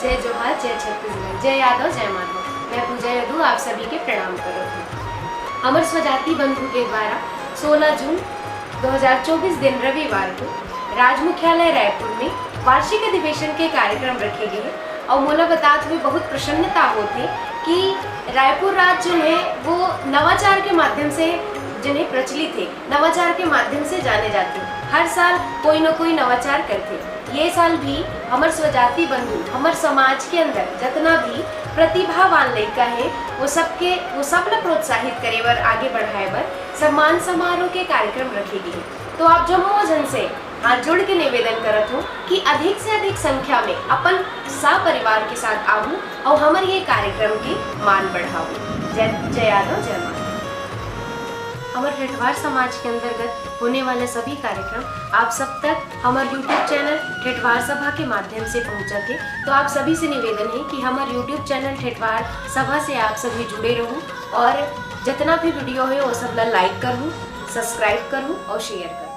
जय जोहार, जय छत्तीसगढ़, जय यादव, जय माधव। मैं पूजा यदू आप सभी के प्रणाम करो हूँ। अमर स्वजाति बंधु के द्वारा 16 जून 2024 दिन रविवार को राज मुख्यालय रायपुर में वार्षिक अधिवेशन के कार्यक्रम रखे गए और मोला बताते हुए बहुत प्रसन्नता होती कि रायपुर राज्य जो है वो नवाचार के माध्यम से जिन्हें प्रचलित है, नवाचार के माध्यम से जाने जाते हैं। हर साल कोई न कोई नवाचार करते। ये साल भी हमर स्वजाति बंधु हमर समाज के अंदर जितना भी प्रतिभावान लड़का है वो सब ला प्रोत्साहित करे बर, आगे बढ़ाए बर सम्मान समारोह के कार्यक्रम रखे गए। तो आप जम्मू जन से हाथ जोड़ के निवेदन करत हो कि अधिक से अधिक संख्या में अपन सपरिवार के साथ आऊँ और हमारे ये कार्यक्रम की मान बढ़ाओ। जय यादव, जय माधव। हमारे ठेठवार समाज के अंतर्गत होने वाले सभी कार्यक्रम आप सब तक हमारे YouTube चैनल ठेठवार सभा के माध्यम से पहुंचा थे। तो आप सभी से निवेदन है कि हमारे YouTube चैनल ठेठवार सभा से आप सभी जुड़े रहूं और जितना भी वीडियो है वो सब लाइक करूँ, सब्सक्राइब करूँ और शेयर करूँ।